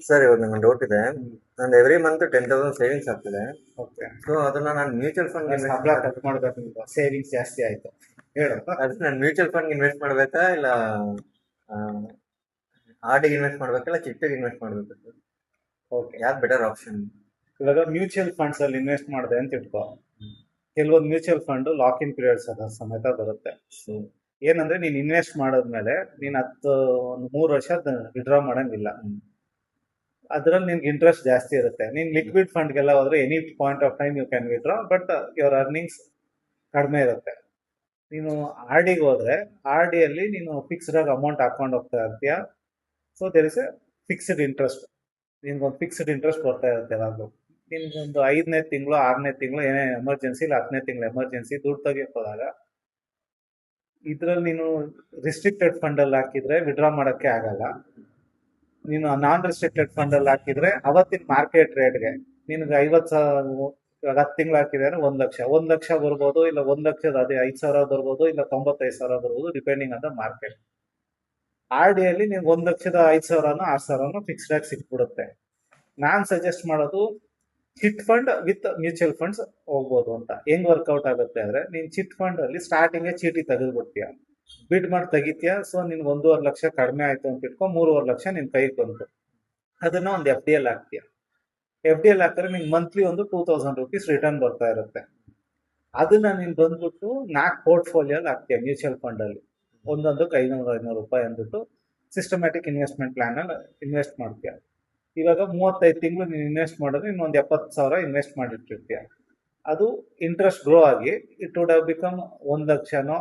Sir ಇವಾಗ ನಂಗೆ doubt ಇದೆ. ನಂದು ಎವ್ರಿ ಮಂತ್ 10,000 ಸೇವಿಂಗ್ಸ್ ಆಗ್ತಿದೆ. ಓಕೆ, ಸೊ ಅದನ್ನ ನಾನು ಮ್ಯೂಚುವಲ್ ಫಂಡ್ ಹಬ್ಳ ಕಟ್ ಮಾಡ್ಬೇಕು. ನೀವು ಸೇವಿಂಗ್ಸ್ ಜಾಸ್ತಿ ಆಯ್ತು ಹೇಳು. ಅದಕ್ಕೆ ನಾನು ಮ್ಯೂಚುವಲ್ ಫಂಡ್ ಇನ್ವೆಸ್ಟ್ ಮಾಡ್ಬೇಕಾ ಇಲ್ಲ ಆರ್.ಡಿ ಇನ್ವೆಸ್ಟ್ ಮಾಡ್ಬೇಕಾ ಇಲ್ಲ ಚಿಟ್ಟಿಗೆ ಇನ್ವೆಸ್ಟ್ ಮಾಡ್ಬೇಕಾ ಸರ್? ಓಕೆ, ಯಾವ್ದು ಬೆಟರ್ ಆಪ್ಷನ್? ಇವಾಗ ಮ್ಯೂಚುವಲ್ ಫಂಡ್ಸ್ ಅಲ್ಲಿ ಇನ್ವೆಸ್ಟ್ ಮಾಡಿದೆ ಅಂತ ಇಟ್ಕೋ. ಕೆಲವೊಂದು mutual fund lock in periods ಅದ ಸಮೇತ ಬರುತ್ತೆ. ಏನಂದ್ರೆ ನೀನ್ ಇನ್ವೆಸ್ಟ್ ಮಾಡಿದ್ಮೇಲೆ ನೀನ್ 3 ವರ್ಷ ವಿಡ್ರಾ ಮಾಡಂಗಿಲ್ಲ. ಅದ್ರಲ್ಲಿ ನಿನ್ಗೆ ಇಂಟ್ರೆಸ್ಟ್ ಜಾಸ್ತಿ ಇರುತ್ತೆ. ನೀನ್ ಲಿಕ್ವಿಡ್ ಫಂಡ್ಗೆಲ್ಲ ಹೋದ್ರೆ any point of time you can withdraw, but your earnings ಕಡಿಮೆ ಇರುತ್ತೆ. ನೀನು ಆರ್.ಡಿಗೆ ಹೋದ್ರೆ ಆರ್.ಡಿ ಅಲ್ಲಿ ನೀನು ಫಿಕ್ಸ್ಡ್ ಆಗಿ ಅಮೌಂಟ್ ಹಾಕೊಂಡು ಹೋಗ್ತಾ ಇರ್ತೀಯ. So there is a fixed interest. ನಿನ್ಗೊಂದು ಫಿಕ್ಸ್ಡ್ ಇಂಟ್ರೆಸ್ಟ್ ಬರ್ತಾ ಇರುತ್ತೆ ಯಾವಾಗಲೂ. ನಿನ್ಗೊಂದು 5ನೇ ತಿಂಗಳು 6ನೇ ತಿಂಗಳು ಏನೇ ಎಮರ್ಜೆನ್ಸಿ ಇಲ್ಲ 10ನೇ ತಿಂಗಳು ಎಮರ್ಜೆನ್ಸಿ ದುಡ್ಡು ತೆಗಿಯಕ್ ಹೋದಾಗ ಇದ್ರಲ್ಲಿ ನೀನು ರಿಸ್ಟ್ರಿಕ್ಟೆಡ್ ಫಂಡ್ ಅಲ್ಲಿ ಹಾಕಿದ್ರೆ ವಿಡ್ರಾ ಮಾಡಕ್ಕೆ ಆಗಲ್ಲ. ನೀನು ನಾನ್ ರಿಸ್ಟ್ರಿಕ್ಟೆಡ್ ಫಂಡ್ ಅಲ್ಲಿ ಹಾಕಿದ್ರೆ ಅವತ್ತಿನ ಮಾರ್ಕೆಟ್ ರೇಟ್ಗೆ ನಿನ್ಗೆ 50,000 10 ತಿಂಗಳು ಹಾಕಿದ್ರೆ 1 ಲಕ್ಷ 1 ಲಕ್ಷ ಬರ್ಬೋದು, ಇಲ್ಲ 1 ಲಕ್ಷದ ಅದೇ 5,000 ಬರ್ಬೋದು, ಇಲ್ಲ 95,000 ಬರ್ಬೋದು, depending on the market. RD ಅಲ್ಲಿ ನಿಮ್ಗೆ 1 ಲಕ್ಷದ 5,000ನೋ 6,000ನೋ ಫಿಕ್ಸ್ಡ್ ಆಗಿ ಸಿಕ್ಬಿಡುತ್ತೆ. ನಾನ್ ಸಜೆಸ್ಟ್ ಮಾಡೋದು chit fund with mutual funds ಹೋಗ್ಬೋದು ಅಂತ. ಹೆಂಗ್ ವರ್ಕೌಟ್ ಆಗುತ್ತೆ ಅಂದ್ರೆ, ನೀನ್ ಚಿಟ್ ಫಂಡ್ ಅಲ್ಲಿ ಸ್ಟಾರ್ಟಿಂಗ್ ಚೀಟಿ ತೆಗೆದ್ಬಿಡ್ತೀಯ, ಬಿಡ್ ಮಾಡಿ ತೆಗಿತೀಯ. ಸೊ ನಿನ್ 1.5 ಲಕ್ಷ ಕಡಿಮೆ ಆಯ್ತು ಅಂತ ಇಟ್ಕೊ, 3.5 ಲಕ್ಷ ನಿನ್ ಕೈಗೆ ಬಂತು. ಅದನ್ನ ಒಂದು ಎಫ್.ಡಿ ಅಲ್ಲಿ ಹಾಕ್ತೀಯ. ಎಫ್.ಡಿ ಅಲ್ಲಿ ಹಾಕಿದ್ರೆ ನಿನ್ ಮಂತ್ಲಿ ಒಂದು 2,000 ರುಪೀಸ್ ರಿಟರ್ನ್ ಬರ್ತಾ ಇರುತ್ತೆ. ಅದನ್ನ ನೀನ್ ಬಂದ್ಬಿಟ್ಟು 4 ಪೋರ್ಟ್ಫೋಲಿಯೋಲ್ಲಿ ಹಾಕ್ತೀಯ ಮ್ಯೂಚುವಲ್ ಫಂಡ್ ಅಲ್ಲಿ. ಒಂದೊಂದಕ್ಕೆ 500 ರೂಪಾಯಿ ಅಂದ್ಬಿಟ್ಟು ಸಿಸ್ಟಮ್ಯಾಟಿಕ್ ಇನ್ವೆಸ್ಟ್ಮೆಂಟ್ ಪ್ಲಾನ್ ಅಲ್ಲಿ ಇನ್ವೆಸ್ಟ್ ಮಾಡ್ತೀಯ. ಇವಾಗ 35 ತಿಂಗಳು ನೀನು ಇನ್ವೆಸ್ಟ್ ಮಾಡಿದ್ರೆ ಇನ್ನೊಂದು 70,000 ಇನ್ವೆಸ್ಟ್ ಮಾಡಿಟ್ಟಿರ್ತೀಯ. ಅದು ಇಂಟ್ರೆಸ್ಟ್ ಗ್ರೋ ಆಗಿ ಇಟ್ ವುಡ್ ಹ್ಯಾವ್ ಬಿಕಮ್ 1 ಲಕ್ಷನೋ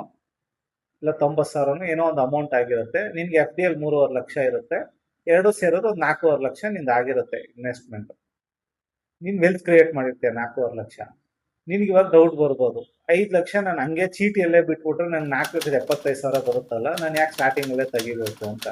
ಇಲ್ಲ 90,000ನೋ ಏನೋ ಒಂದು ಅಮೌಂಟ್ ಆಗಿರುತ್ತೆ. ನಿನ್ಗೆ ಎಫ್.ಡಿ ಅಲ್ಲಿ 3.5 ಲಕ್ಷ ಇರುತ್ತೆ. ಎರಡು ಸೇರೋದು ಒಂದು 4.5 ಲಕ್ಷ ನಿಂದು ಆಗಿರುತ್ತೆ ಇನ್ವೆಸ್ಟ್ಮೆಂಟ್. ನೀನ್ ವೆಲ್ತ್ ಕ್ರಿಯೇಟ್ ಮಾಡಿರ್ತೀಯ 4.5 ಲಕ್ಷ. ನಿನ್ಗೆ ಇವಾಗ ಡೌಟ್ ಬರ್ಬೋದು, 5 ಲಕ್ಷ ನಾನು ಹಂಗೆ ಚೀಟಿಯಲ್ಲೇ ಬಿಟ್ಬಿಟ್ರೆ ನನ್ಗೆ 4,75,000 ಬರುತ್ತಲ್ಲ, ನಾನು ಯಾಕೆ ಸ್ಟಾರ್ಟಿಂಗ್ ಅಲ್ಲೇ ತೆಗಿಬೇಕು ಅಂತ.